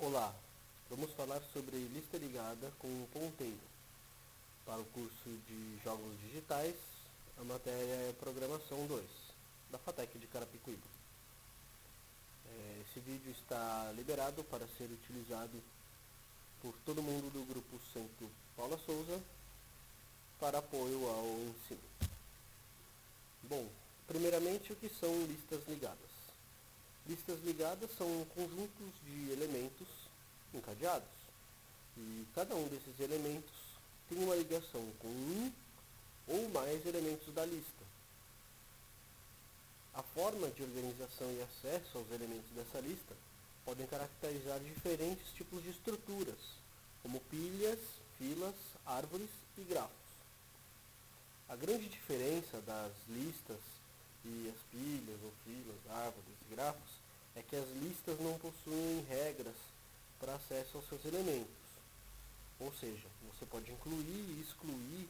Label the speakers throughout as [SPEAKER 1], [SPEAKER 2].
[SPEAKER 1] Olá, vamos falar sobre lista ligada com um ponteiro. Para o curso de Jogos Digitais, a matéria é Programação 2, da FATEC de Carapicuíba. Esse vídeo está liberado para ser utilizado por todo mundo do Grupo Centro Paula Souza para apoio ao ensino. Bom, primeiramente, o que são listas ligadas? Listas ligadas são conjuntos de elementos encadeados, e cada um desses elementos tem uma ligação com um ou mais elementos da lista. A forma de organização e acesso aos elementos dessa lista podem caracterizar diferentes tipos de estruturas, como pilhas, filas, árvores e grafos. A grande diferença das listas e as pilhas ou filas, árvores e grafos é que as listas não possuem regras para acesso aos seus elementos. Ou seja, você pode incluir e excluir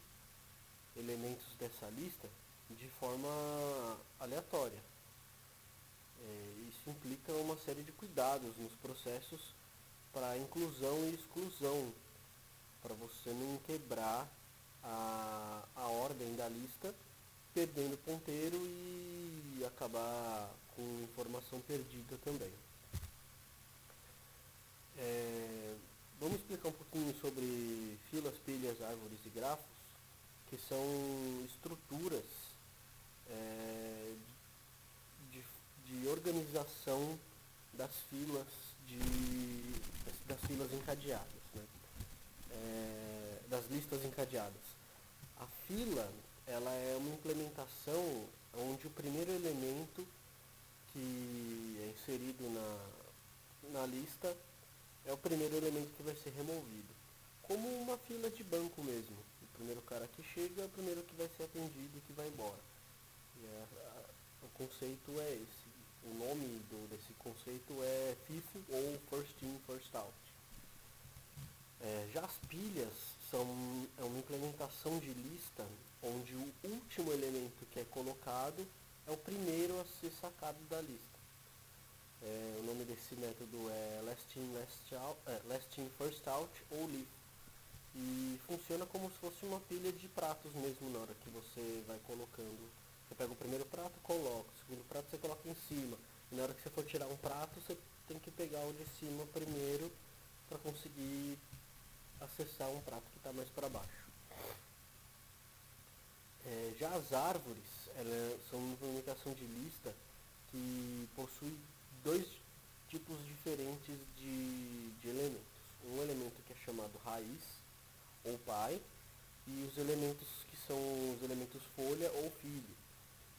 [SPEAKER 1] elementos dessa lista de forma aleatória. Isso implica uma série de cuidados nos processos para inclusão e exclusão, para você não quebrar a ordem da lista, perdendo ponteiro e acabar com informação perdida também. Vamos explicar um pouquinho sobre filas, pilhas, árvores e grafos, que são estruturas de organização das filas, das filas encadeadas, né? Das listas encadeadas. A fila, ela é uma implementação onde o primeiro elemento que é inserido na lista é o primeiro elemento que vai ser removido. Como uma fila de banco mesmo. O primeiro cara que chega é o primeiro que vai ser atendido e que vai embora. O conceito é esse. O nome desse conceito é FIFO ou First In, First Out. Já as pilhas é uma implementação de lista onde o último elemento que é colocado é o primeiro a ser sacado da lista. O nome desse método é Last In, First Out ou LIFO. E funciona como se fosse uma pilha de pratos mesmo na hora que você vai colocando. Você pega o primeiro prato, coloca. O segundo prato você coloca em cima. E na hora que você for tirar um prato, você tem que pegar o de cima primeiro para conseguir acessar um prato que está mais para baixo. Já as árvores, elas são uma implementação de lista que possui dois tipos diferentes de elementos. Um elemento que é chamado raiz ou pai, e os elementos que são os elementos folha ou filho.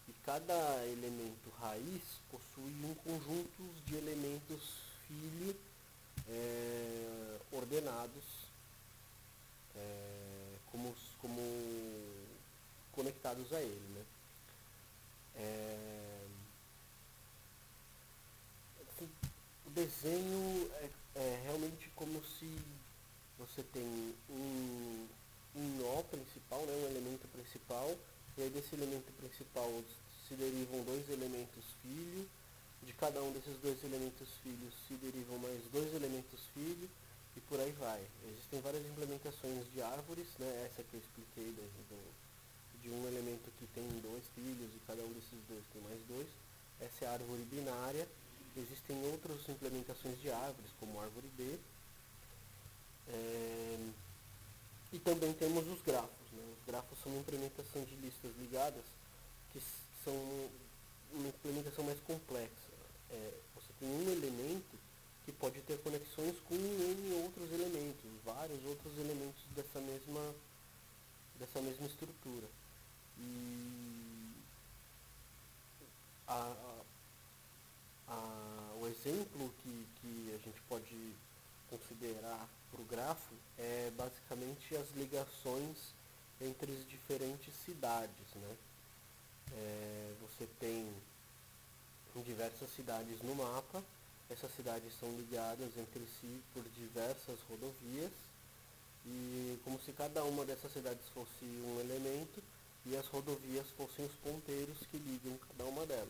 [SPEAKER 1] E cada elemento raiz possui um conjunto de elementos filho ordenados como conectados a ele, né? O desenho é realmente como se você tem um nó principal, né, um elemento principal, e aí desse elemento principal se derivam dois elementos filho, de cada um desses dois elementos filhos se derivam mais dois elementos filho, e por aí vai. Existem várias implementações de árvores, né, essa que eu expliquei de um elemento que tem dois filhos e cada um desses dois tem mais dois. Essa é a árvore binária. Existem outras implementações de árvores, como a árvore B. E também temos os grafos, né? Os grafos são uma implementação de listas ligadas que são uma implementação mais complexa. Você tem um elemento que pode ter conexões com N outros elementos, vários outros elementos dessa mesma estrutura. E o exemplo que a gente pode considerar para o grafo é basicamente as ligações entre as diferentes cidades, né? Você tem diversas cidades no mapa, essas cidades são ligadas entre si por diversas rodovias, e como se cada uma dessas cidades fosse um elemento e as rodovias fossem os ponteiros que ligam cada uma delas.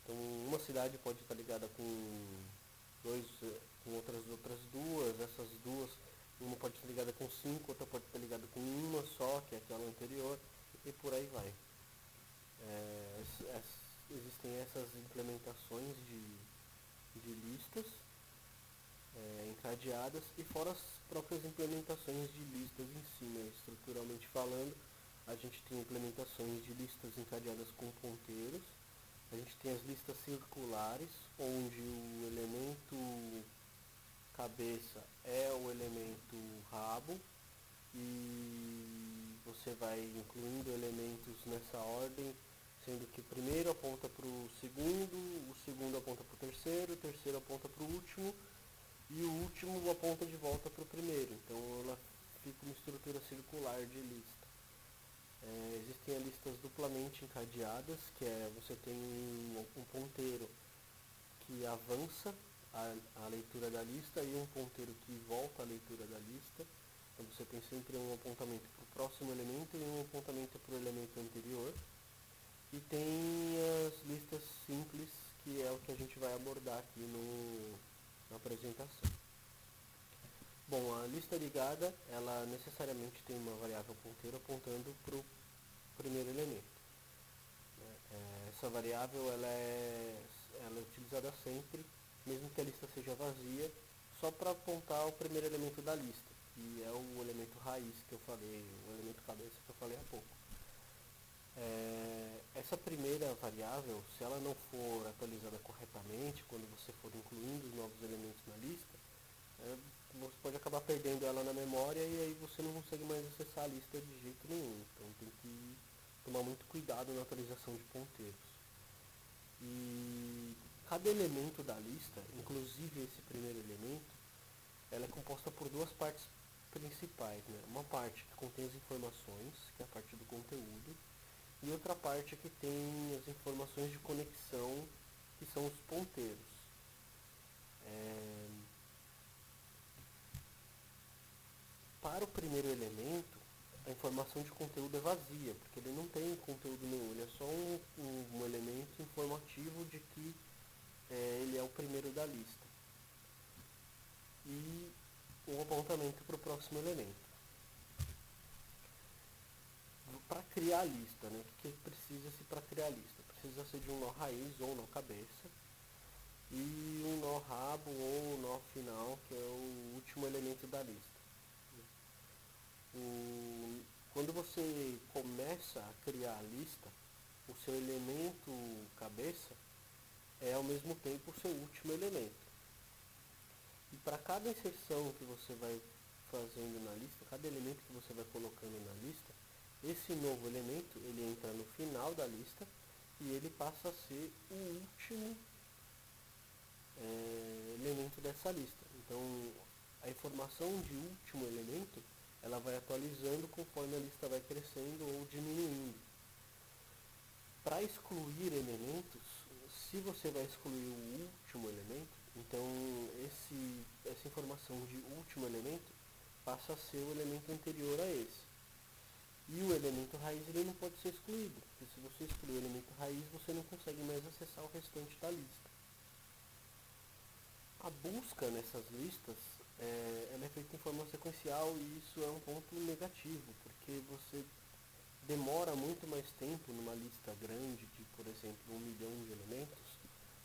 [SPEAKER 1] Então uma cidade pode estar ligada com outras com 5, outra porta está ligada com uma só, que é aquela anterior, e por aí vai. Existem essas implementações de listas encadeadas, e fora as próprias implementações de listas em si, né? Estruturalmente falando, a gente tem implementações de listas encadeadas com ponteiros, a gente tem as listas circulares, onde o elemento cabeça é o elemento rabo, e você vai incluindo elementos nessa ordem, sendo que o primeiro aponta para o segundo aponta para o terceiro aponta para o último, e o último aponta de volta para o primeiro. Então ela fica uma estrutura circular de lista. Existem as listas duplamente encadeadas, que você tem um ponteiro que avança a leitura da lista e um ponteiro que volta a leitura da lista. Então você tem sempre um apontamento para o próximo elemento e um apontamento para o elemento anterior. E tem as listas simples, que é o que a gente vai abordar aqui na apresentação. Bom, a lista ligada, ela necessariamente tem uma variável ponteiro apontando para o primeiro elemento. Essa variável ela é utilizada sempre, mesmo que a lista seja vazia, só para apontar o primeiro elemento da lista, que é o elemento raiz que eu falei, o elemento cabeça que eu falei há pouco. Essa primeira variável, se ela não for atualizada corretamente, quando você for incluindo os novos elementos na lista, você pode acabar perdendo ela na memória, e aí você não consegue mais acessar a lista de jeito nenhum. Então tem que tomar muito cuidado na atualização de ponteiros. E cada elemento da lista, inclusive esse primeiro elemento, ela é composta por duas partes principais, né? Uma parte que contém as informações, que é a parte do conteúdo, e outra parte que tem as informações de conexão, que são os ponteiros. Para o primeiro elemento, a informação de conteúdo é vazia, porque ele não tem conteúdo nenhum, ele é só um elemento informativo de que ele é o primeiro da lista. E um apontamento para o próximo elemento. Para criar a lista, né? O que precisa-se para criar a lista? Precisa-se de um nó raiz ou um nó cabeça, e um nó rabo ou um nó final, que é o último elemento da lista. Quando você começa a criar a lista, o seu elemento cabeça é ao mesmo tempo o seu último elemento. E para cada inserção que você vai fazendo na lista, cada elemento que você vai colocando na lista, esse novo elemento ele entra no final da lista e ele passa a ser o último elemento dessa lista. Então a informação de último elemento ela vai atualizando conforme a lista vai crescendo ou diminuindo. Para excluir elementos, se você vai excluir o último elemento, então essa informação de último elemento passa a ser o elemento anterior a esse. E o elemento raiz ele não pode ser excluído, porque se você excluir o elemento raiz, você não consegue mais acessar o restante da lista. A busca nessas listas ela é feita em forma sequencial, e isso é um ponto negativo, porque você demora muito mais tempo numa lista grande de, por exemplo, 1 milhão de elementos,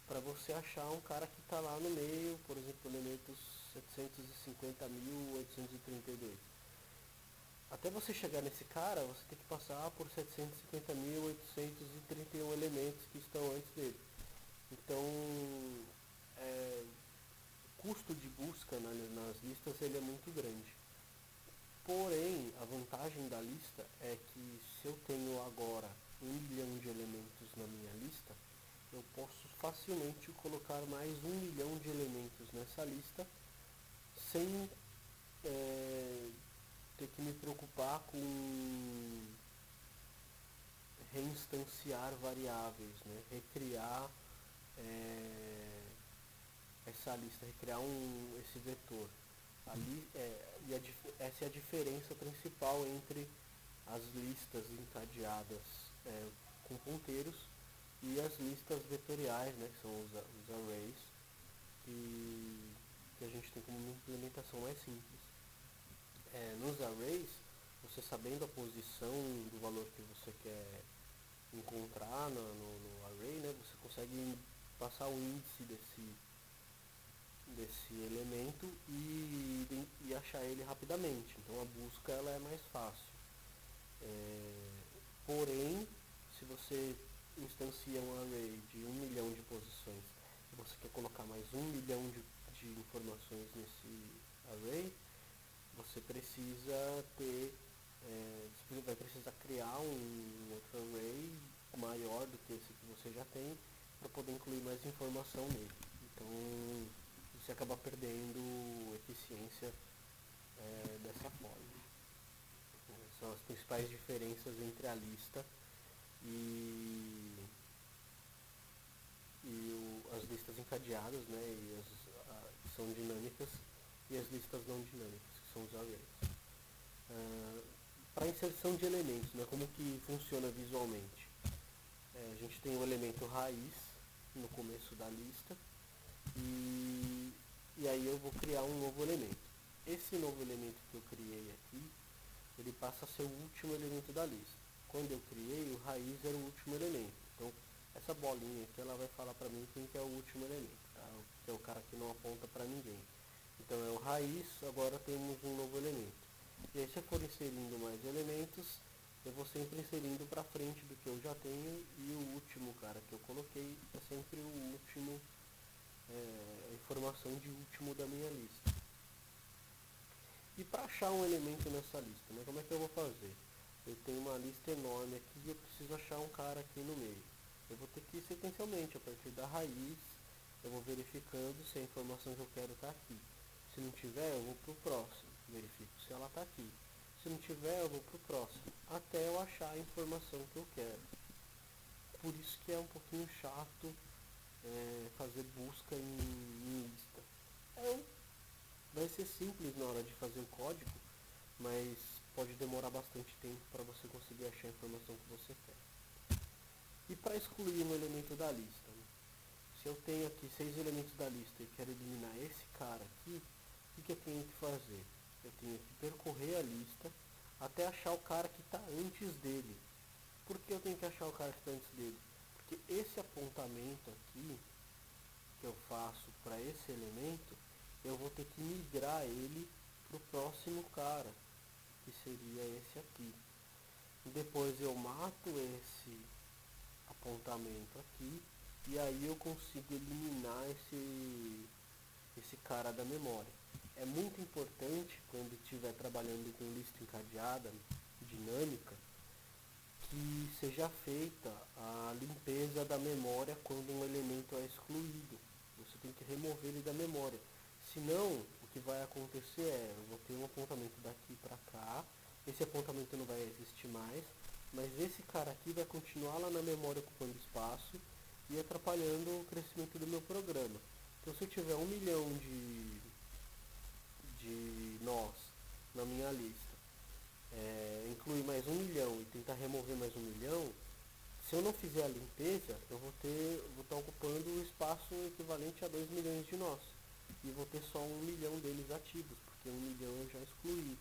[SPEAKER 1] para você achar um cara que está lá no meio, por exemplo, elementos 750.832. Até você chegar nesse cara, você tem que passar por 750.831 elementos que estão antes dele. Então, o custo de busca nas listas ele é muito grande. Porém, a vantagem da lista é que se eu tenho agora 1 milhão de elementos na minha lista, eu posso facilmente colocar mais 1 milhão de elementos nessa lista sem ter que me preocupar com reinstanciar variáveis, né? Recriar essa lista, recriar esse vetor. Essa é a diferença principal entre as listas encadeadas com ponteiros e as listas vetoriais, né, que são os arrays, que a gente tem como implementação mais simples. Nos arrays, você sabendo a posição do valor que você quer encontrar no array, né, você consegue passar o índice desse elemento e achar ele rapidamente. Então a busca ela é mais fácil. Porém, se você instancia um array de 1 milhão de posições e você quer colocar mais 1 milhão de informações nesse array, você precisa vai precisar criar um outro array maior do que esse que você já tem para poder incluir mais informação nele. Então você acaba perdendo eficiência dessa forma. São as principais diferenças entre a lista as listas encadeadas, né, que são dinâmicas, e as listas não dinâmicas, que são os arrays. Para inserção de elementos, né, como que funciona visualmente? A gente tem o elemento raiz no começo da lista e aí eu vou criar um novo elemento. Esse novo elemento que eu criei aqui, ele passa a ser o último elemento da lista. Quando eu criei, o raiz era o último elemento. Então, essa bolinha aqui, ela vai falar para mim quem que é o último elemento, tá? Que é o cara que não aponta para ninguém. Então, é o raiz, agora temos um novo elemento. E aí, se eu for inserindo mais elementos, eu vou sempre inserindo para frente do que eu já tenho, e o último cara que eu coloquei é sempre o último, a informação de último da minha lista. E para achar um elemento nessa lista, né, como é que eu vou fazer? Eu tenho uma lista enorme aqui e eu preciso achar um cara aqui no meio. Eu vou ter que ir sequencialmente, a partir da raiz, eu vou verificando se a informação que eu quero está aqui. Se não tiver, eu vou para o próximo, verifico se ela está aqui. Se não tiver, eu vou para o próximo, até eu achar a informação que eu quero. Por isso que é um pouquinho chato fazer busca em lista. Vai ser simples na hora de fazer o código, mas pode demorar bastante tempo para você conseguir achar a informação que você quer. E para excluir um elemento da lista, né? Se eu tenho aqui 6 elementos da lista e quero eliminar esse cara aqui, o que eu tenho que fazer? Eu tenho que percorrer a lista até achar o cara que está antes dele. Por que eu tenho que achar o cara que está antes dele? Porque esse apontamento aqui que eu faço para esse elemento, eu vou ter que migrar ele para o próximo cara, que seria esse aqui. Depois eu mato esse apontamento aqui e aí eu consigo eliminar esse cara da memória. É muito importante quando estiver trabalhando com lista encadeada, dinâmica, que seja feita a limpeza da memória quando um elemento é excluído. Você tem que remover ele da memória. Senão, o que vai acontecer eu vou ter um apontamento daqui para cá, esse apontamento não vai existir mais, mas esse cara aqui vai continuar lá na memória ocupando espaço e atrapalhando o crescimento do meu programa. Então, se eu tiver 1 milhão de nós na minha lista, incluir mais 1 milhão e tentar remover mais 1 milhão, se eu não fizer a limpeza, eu vou estar ocupando o espaço equivalente a 2 milhões de nós. E vou ter só 1 milhão deles ativos, porque 1 milhão eu já excluí.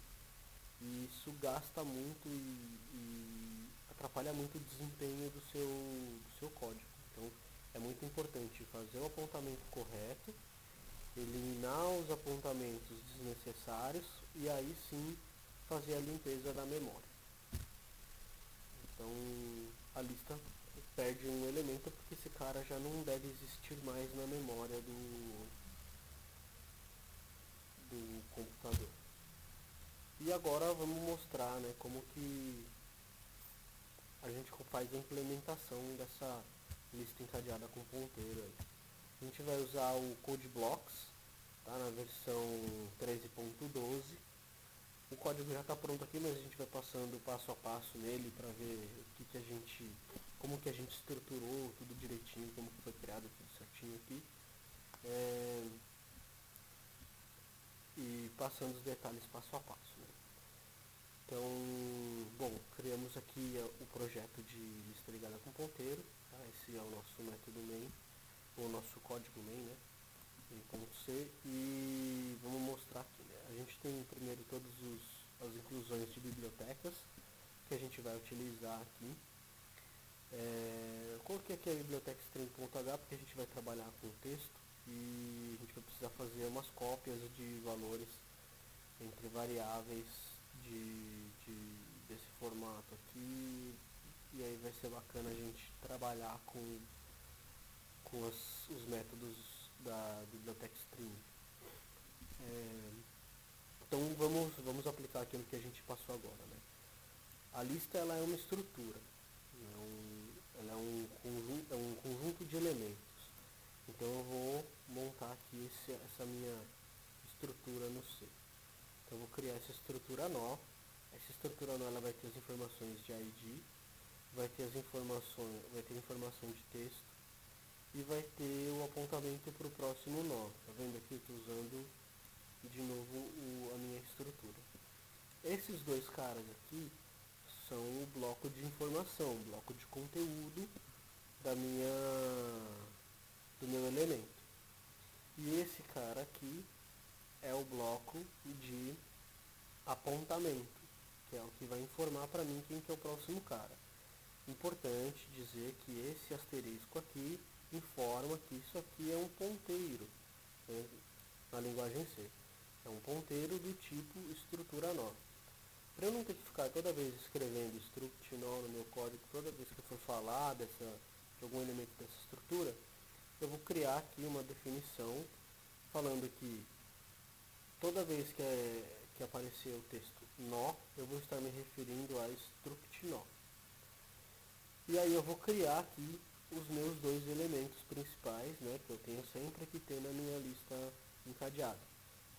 [SPEAKER 1] E isso gasta muito e atrapalha muito o desempenho do seu código. Então é muito importante fazer o apontamento correto, eliminar os apontamentos desnecessários e aí sim fazer a limpeza da memória. Então a lista perde um elemento porque esse cara já não deve existir mais na memória do computador. E agora vamos mostrar, né, como que a gente faz a implementação dessa lista encadeada com ponteiro aí. A gente vai usar o CodeBlocks, tá, na versão 13.12. O código já está pronto aqui, mas a gente vai passando passo a passo nele para ver como que a gente estruturou tudo direitinho, como que foi criado tudo certinho aqui. E passando os detalhes passo a passo, né? Então, bom, criamos aqui o projeto de lista ligada com ponteiro, tá? Esse é o nosso método main, ou nosso código main, né? Em .c, e vamos mostrar aqui, né? A gente tem primeiro todos as inclusões de bibliotecas que a gente vai utilizar aqui. Eu coloquei aqui a biblioteca string.h porque a gente vai trabalhar com texto e a gente vai precisar fazer umas cópias de valores entre variáveis desse formato aqui, e aí vai ser bacana a gente trabalhar com os métodos da biblioteca string. Então vamos aplicar aquilo que a gente passou agora, né? A lista ela é uma estrutura, ela é um conjunto de elementos. Então eu vou montar aqui essa minha estrutura no C. Então eu vou criar essa estrutura nó. Essa estrutura nó ela vai ter as informações de ID, vai ter informação de texto e vai ter o apontamento para o próximo nó. Tá vendo aqui? Eu estou usando de novo a minha estrutura. Esses dois caras aqui são o bloco de informação, o bloco de conteúdo do meu elemento. E esse cara aqui é o bloco de apontamento, que é o que vai informar para mim quem que é o próximo cara. Importante dizer que esse asterisco aqui informa que isso aqui é um ponteiro, né, na linguagem C. É um ponteiro do tipo estrutura nó. Para eu não ter que ficar toda vez escrevendo struct nó no meu código, toda vez que eu for falar de algum elemento dessa estrutura, eu vou criar aqui uma definição falando que toda vez que aparecer o texto nó, eu vou estar me referindo a struct nó. E aí eu vou criar aqui os meus dois elementos principais, né, que eu tenho sempre que ter na minha lista encadeada,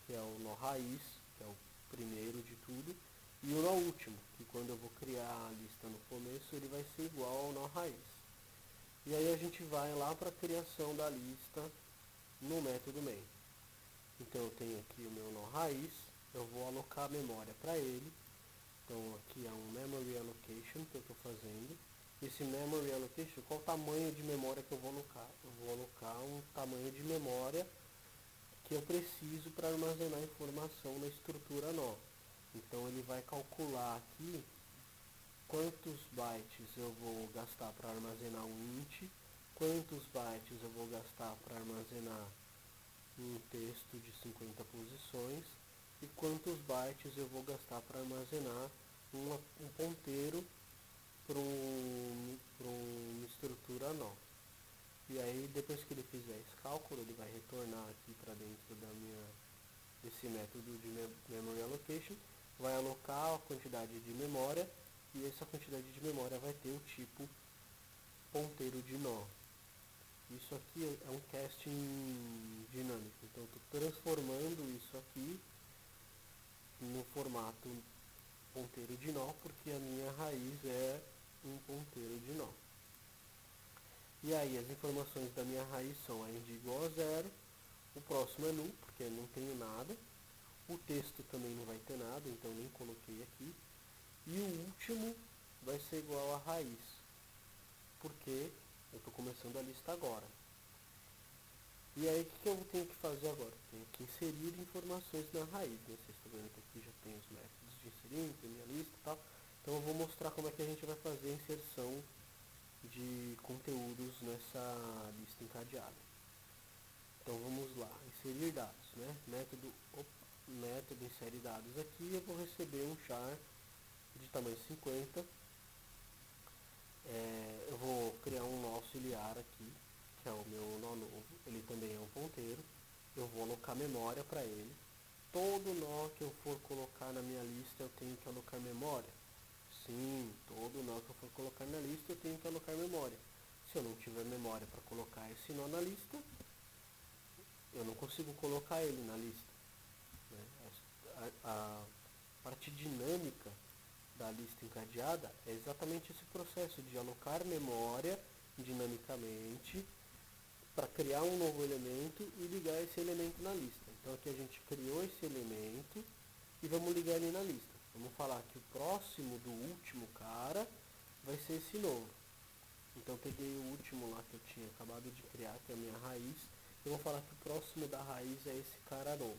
[SPEAKER 1] que é o nó raiz, que é o primeiro de tudo, e o nó último, que quando eu vou criar a lista no começo, ele vai ser igual ao nó raiz. E aí a gente vai lá para a criação da lista no método main. Então eu tenho aqui o meu nó raiz, eu vou alocar memória para ele. Então aqui é um memory allocation que eu estou fazendo. Esse memory allocation, qual o tamanho de memória que eu vou alocar? Eu vou alocar um tamanho de memória que eu preciso para armazenar informação na estrutura nó. Então ele vai calcular aqui quantos bytes eu vou gastar para armazenar um int, quantos bytes eu vou gastar para armazenar um texto de 50 posições e quantos bytes eu vou gastar para armazenar um ponteiro para uma estrutura nó. E aí depois que ele fizer esse cálculo, ele vai retornar aqui para dentro desse método de memory allocation, vai alocar a quantidade de memória e essa quantidade de memória vai ter o tipo ponteiro de nó. Isso aqui é um casting dinâmico, então eu estou transformando isso aqui no formato ponteiro de nó, porque a minha raiz é um ponteiro de nó. E aí as informações da minha raiz são a id igual a 0, o próximo é null, porque eu não tenho nada, o texto também não vai ter nada, então nem coloquei aqui, e o último vai ser igual a raiz, porque eu estou começando a lista agora. E aí o que eu tenho que fazer agora? Eu tenho que inserir informações na raiz, né? Vocês estão vendo que aqui já tem os métodos de inserir, tem minha lista e tal. Então eu vou mostrar como é que a gente vai fazer a inserção de conteúdos nessa lista encadeada. Então vamos lá, inserir dados, né? Método insere dados aqui, eu vou receber um char de tamanho 50. Eu vou criar um nó auxiliar aqui, que é o meu nó novo, ele também é um ponteiro. Eu vou alocar memória para ele. Todo nó que eu for colocar na minha lista eu tenho que alocar memória. Sim, todo nó que eu for colocar na lista eu tenho que alocar memória. Se eu não tiver memória para colocar esse nó na lista, eu não consigo colocar ele na lista, né? A parte dinâmica da lista encadeada é exatamente esse processo de alocar memória dinamicamente para criar um novo elemento e ligar esse elemento na lista. Então aqui a gente criou esse elemento e vamos ligar ele na lista. Vamos falar que o próximo do último cara vai ser esse novo. Então eu peguei o último lá que eu tinha acabado de criar, que é a minha raiz. Eu vou falar que o próximo da raiz é esse cara novo.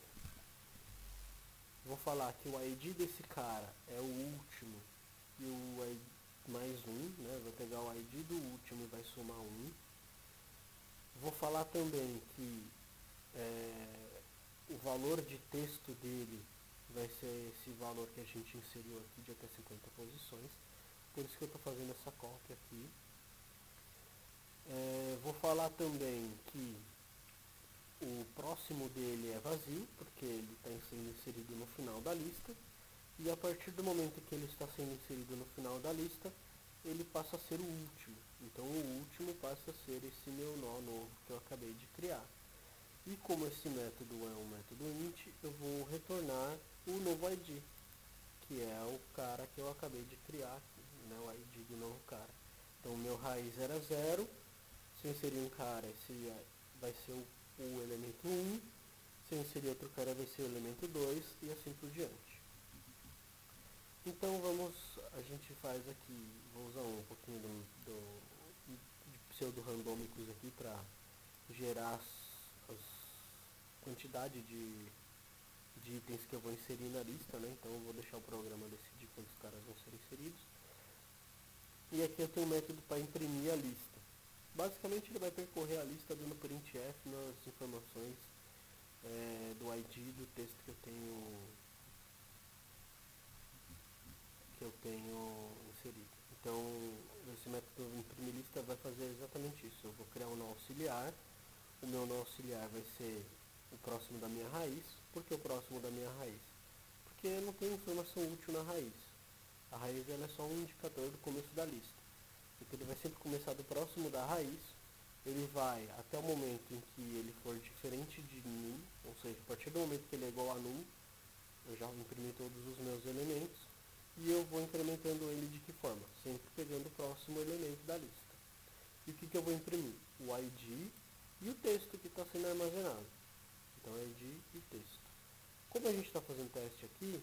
[SPEAKER 1] Vou falar que o ID desse cara é o último e o ID mais um, né? Vou pegar o ID do último e vai somar 1. Vou falar também que o valor de texto dele vai ser esse valor que a gente inseriu aqui de até 50 posições. Por isso que eu estou fazendo essa cópia aqui. Vou falar também que o próximo dele é vazio, porque ele está sendo inserido no final da lista. E a partir do momento que ele está sendo inserido no final da lista, ele passa a ser o último. Então o último passa a ser esse meu nó novo que eu acabei de criar. E como esse método é um método int, eu vou retornar o novo ID, que é o cara que eu acabei de criar aqui, né, o ID do novo cara. Então o meu raiz era 0, se eu inserir um cara, esse vai ser o elemento 1, se eu inserir outro cara vai ser o elemento 2 e assim por diante. Então a gente faz aqui, vou usar um pouquinho de pseudo-randômicos aqui para gerar as quantidade de itens que eu vou inserir na lista, né? Então eu vou deixar o programa decidir quantos caras vão ser inseridos. E aqui eu tenho um método para imprimir a lista. Basicamente ele vai percorrer a lista dando printf nas informações do ID do texto que eu tenho inserido. Então esse método imprimir lista vai fazer exatamente isso. Eu vou criar um nó auxiliar. O meu nó auxiliar vai ser o próximo da minha raiz. Por que o próximo da minha raiz? Porque eu não tenho informação útil na raiz. A raiz ela é só um indicador do começo da lista. Então ele vai sempre começar do próximo da raiz. Ele vai até o momento em que ele for diferente de num, ou seja, a partir do momento que ele é igual a num, eu já imprimi todos os meus elementos. E eu vou incrementando ele de que forma? Sempre pegando o próximo elemento da lista. E o que eu vou imprimir? O ID e o texto que está sendo armazenado. Então, ID e texto. Como a gente está fazendo teste aqui,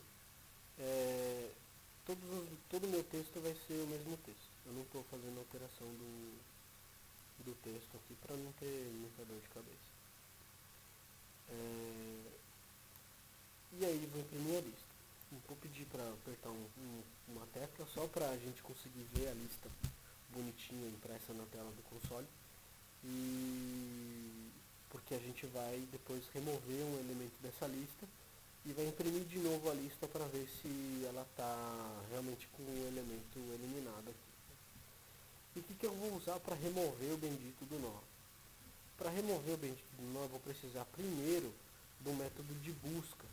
[SPEAKER 1] todo o meu texto vai ser o mesmo texto. Eu não estou fazendo alteração do texto aqui para não ter muita dor de cabeça. E aí vou imprimir a lista. Vou pedir para apertar uma tecla só para a gente conseguir ver a lista bonitinha impressa na tela do console. E porque a gente vai depois remover um elemento dessa lista e vai imprimir de novo a lista para ver se ela está realmente com o elemento eliminado aqui. E o que eu vou usar para remover o bendito do nó? Para remover o bendito do nó, eu vou precisar primeiro do método de busca,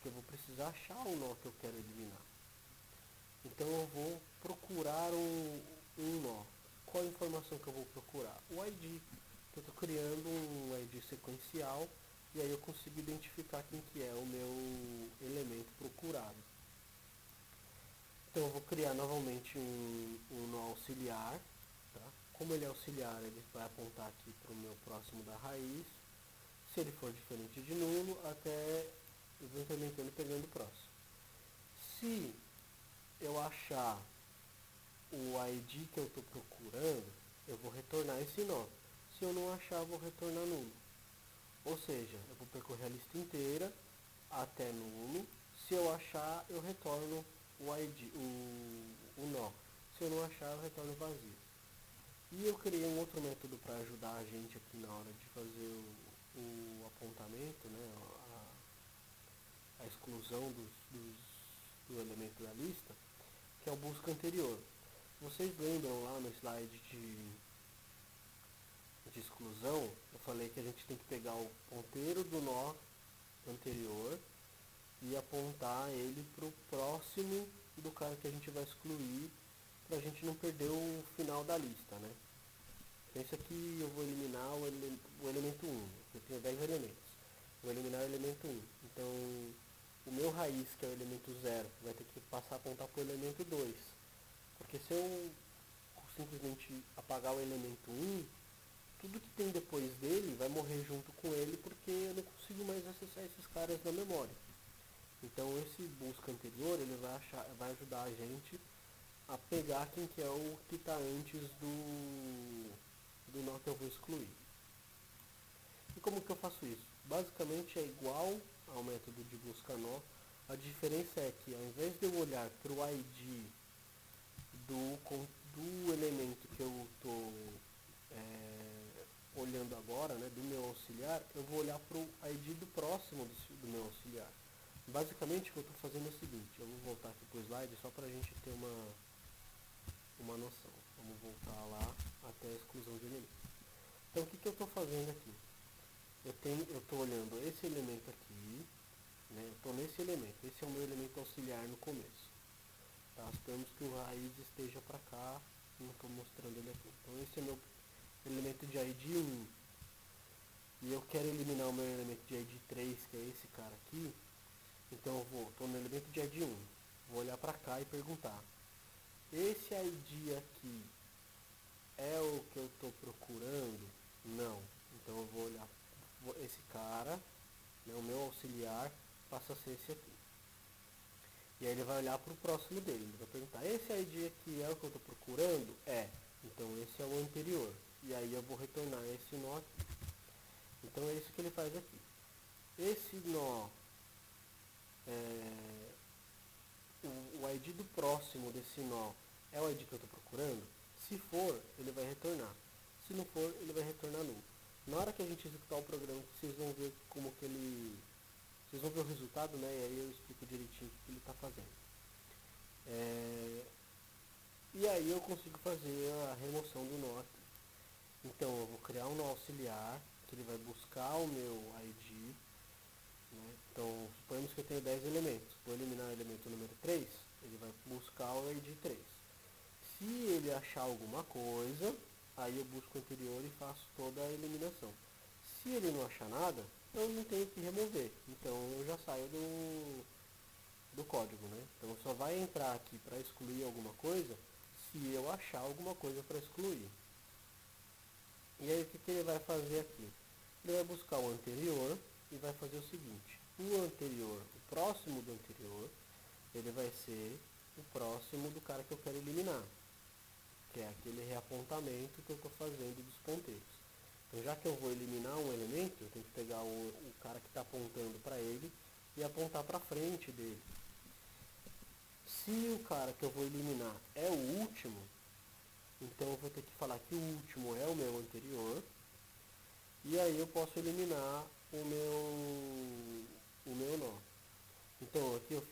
[SPEAKER 1] que eu vou precisar achar o nó que eu quero eliminar. Então eu vou procurar um nó. Qual a informação que eu vou procurar? O ID. Eu estou criando um ID sequencial e aí eu consigo identificar quem que é o meu elemento procurado. Então eu vou criar novamente um nó auxiliar. Tá? Como ele é auxiliar, ele vai apontar aqui para o meu próximo da raiz. Se ele for diferente de nulo, até eu vou incrementando e pegando o próximo. Se eu achar o ID que eu estou procurando, eu vou retornar esse nó. Se eu não achar, eu vou retornar nulo. Ou seja, eu vou percorrer a lista inteira até nulo. Se eu achar, eu retorno o ID, o nó. Se eu não achar, eu retorno vazio. E eu criei um outro método para ajudar a gente aqui na hora de fazer o apontamento, né, a exclusão do elemento da lista, que é o busca anterior. Vocês lembram lá no slide de exclusão, eu falei que a gente tem que pegar o ponteiro do nó anterior e apontar ele para o próximo do cara que a gente vai excluir, para a gente não perder o final da lista, né? Esse aqui eu vou eliminar o elemento 1, eu tenho 10 elementos. Vou eliminar o elemento 1. Então, o meu raiz, que é o elemento 0, vai ter que passar a apontar para o elemento 2. Porque se eu simplesmente apagar o elemento 1, tudo que tem depois dele vai morrer junto com ele, porque eu não consigo mais acessar esses caras na memória. Então esse busca anterior ele vai ajudar a gente a pegar quem que é o que está antes do nó que eu vou excluir. E como que eu faço isso? Basicamente é igual ao método de busca nó, A diferença é que ao invés de eu olhar para o ID do elemento que eu estou olhando agora, né, do meu auxiliar, eu vou olhar para o ID do próximo do meu auxiliar. Basicamente o que eu estou fazendo é o seguinte, eu vou voltar aqui para o slide só para a gente ter uma noção. Vamos voltar lá até a exclusão de elementos. Então o que eu estou fazendo aqui? Eu estou olhando esse elemento aqui, né, eu estou nesse elemento, esse é o meu elemento auxiliar no começo. Tá? Esperamos que o raiz esteja para cá, não estou mostrando ele aqui. Então esse é meu elemento de ID 1. E eu quero eliminar o meu elemento de ID 3, que é esse cara aqui. Então eu estou no elemento de ID 1. Vou olhar para cá e perguntar. Esse ID aqui é o que eu estou procurando? Não. Então eu vou olhar esse cara, né, o meu auxiliar, passa a ser esse aqui. E aí ele vai olhar para o próximo dele. Ele vai perguntar, esse ID aqui é o que eu estou procurando? É. Então esse é o anterior. E aí eu vou retornar esse nó aqui. Então é isso que ele faz aqui. Esse nó, o ID do próximo desse nó é o ID que eu estou procurando? Se for, ele vai retornar. Se não for, ele vai retornar nulo. Na hora que a gente executar o programa, vocês vão ver como que ele... Vocês vão ver o resultado, né? E aí eu explico direitinho o que ele está fazendo. E aí eu consigo fazer a remoção do nó aqui. Então eu vou criar um nó auxiliar, que ele vai buscar o meu ID. Né? Então, suponhamos que eu tenho 10 elementos. Vou eliminar o elemento número 3, ele vai buscar o ID 3. Se ele achar alguma coisa, aí eu busco o anterior e faço toda a eliminação. Se ele não achar nada, eu não tenho que remover. Então eu já saio do código. Né? Então só vai entrar aqui para excluir alguma coisa se eu achar alguma coisa para excluir. E aí o que ele vai fazer aqui? Ele vai buscar o anterior e vai fazer o seguinte. O anterior, o próximo do anterior, ele vai ser o próximo do cara que eu quero eliminar. Que é aquele reapontamento que eu estou fazendo dos ponteiros. Então já que eu vou eliminar um elemento, eu tenho que pegar o cara que está apontando para ele e apontar para frente dele. Se o cara que eu vou eliminar é o último, então eu vou ter que falar que o último é o meu anterior. E aí eu posso eliminar o meu nó. Então aqui eu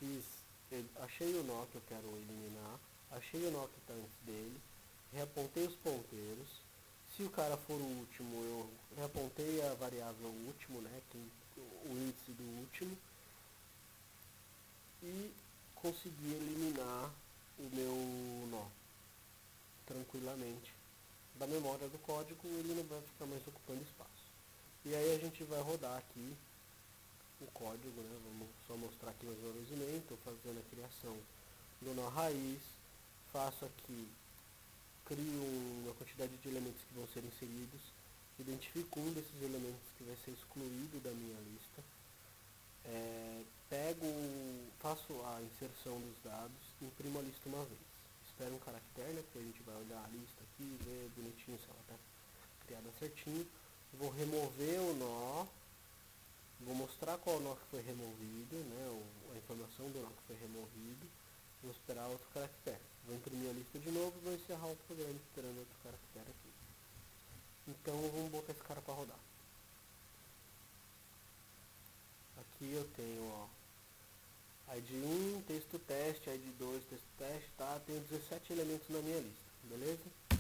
[SPEAKER 1] achei o nó que eu quero eliminar, achei o nó que está antes dele, reapontei os ponteiros. Se o cara for o último, eu reapontei a variável último, né, o índice do último, e consegui eliminar o meu nó tranquilamente. Da memória do código, ele não vai ficar mais ocupando espaço. E aí a gente vai rodar aqui o código, né? Vamos só mostrar aqui mais uma vez o main. Estou fazendo a criação do nó raiz, faço aqui, crio uma quantidade de elementos que vão ser inseridos, identifico um desses elementos que vai ser excluído da minha lista, faço a inserção dos dados, imprimo a lista uma vez. Espero um caractere, né, que a gente vai olhar a lista aqui, ver bonitinho se ela está criada certinho. Vou remover o nó, vou mostrar qual nó que foi removido, né, a informação do nó que foi removido. Vou esperar outro caractere. Vou imprimir a lista de novo e vou encerrar o programa esperando outro caractere aqui. Então vamos botar esse cara para rodar. Aqui eu tenho, ó, ID1, texto teste, ID2, texto teste, tá? Tenho 17 elementos na minha lista, beleza? Vou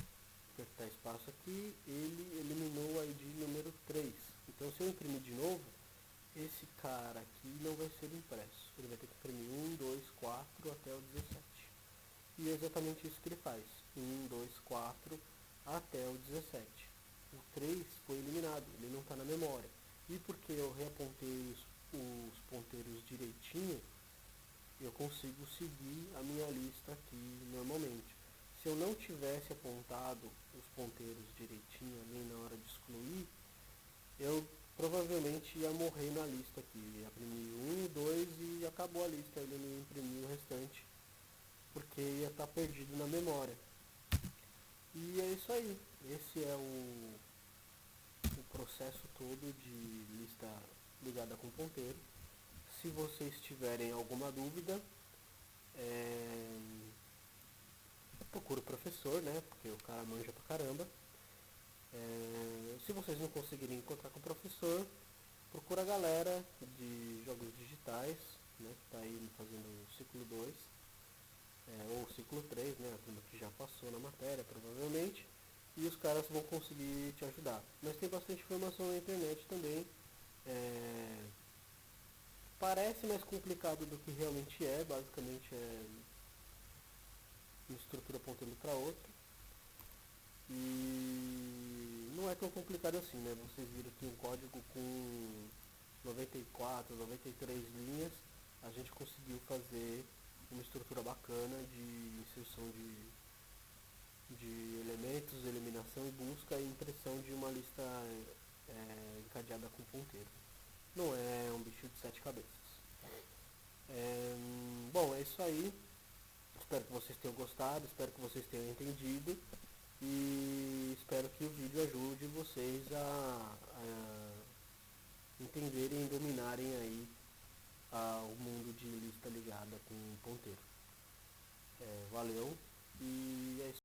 [SPEAKER 1] apertar espaço aqui, ele eliminou o ID número 3. Então se eu imprimir de novo, esse cara aqui não vai ser impresso. Ele vai ter que imprimir 1, 2, 4 até o 17. E é exatamente isso que ele faz. 1, 2, 4 até o 17. O 3 foi eliminado, ele não está na memória. E porque eu reapontei os ponteiros direitinho, eu consigo seguir a minha lista aqui normalmente. Se eu não tivesse apontado os ponteiros direitinho ali na hora de excluir, eu provavelmente ia morrer na lista aqui. Ia imprimir 1, 2 e acabou a lista. Ele não imprimiu o restante, porque ia estar perdido na memória. E é isso aí. Esse é o processo todo de lista ligada com ponteiro. Se vocês tiverem alguma dúvida, procura o professor, né? Porque o cara manja pra caramba. Se vocês não conseguirem encontrar com o professor, procura a galera de jogos digitais, né? Que tá aí fazendo o ciclo 2, ou o ciclo 3, né? A turma que já passou na matéria, provavelmente. E os caras vão conseguir te ajudar. Mas tem bastante informação na internet também. Parece mais complicado do que realmente é, basicamente é uma estrutura apontando para outra. E não é tão complicado assim, né? Vocês viram aqui um código com 94, 93 linhas, a gente conseguiu fazer uma estrutura bacana de inserção de elementos, eliminação e busca e impressão de uma lista encadeada com ponteiro. Não é um bicho de 7 cabeças. Bom, é isso aí. Espero que vocês tenham gostado, espero que vocês tenham entendido e espero que o vídeo ajude vocês a entenderem e dominarem aí o mundo de lista ligada com ponteiro. Valeu e é isso.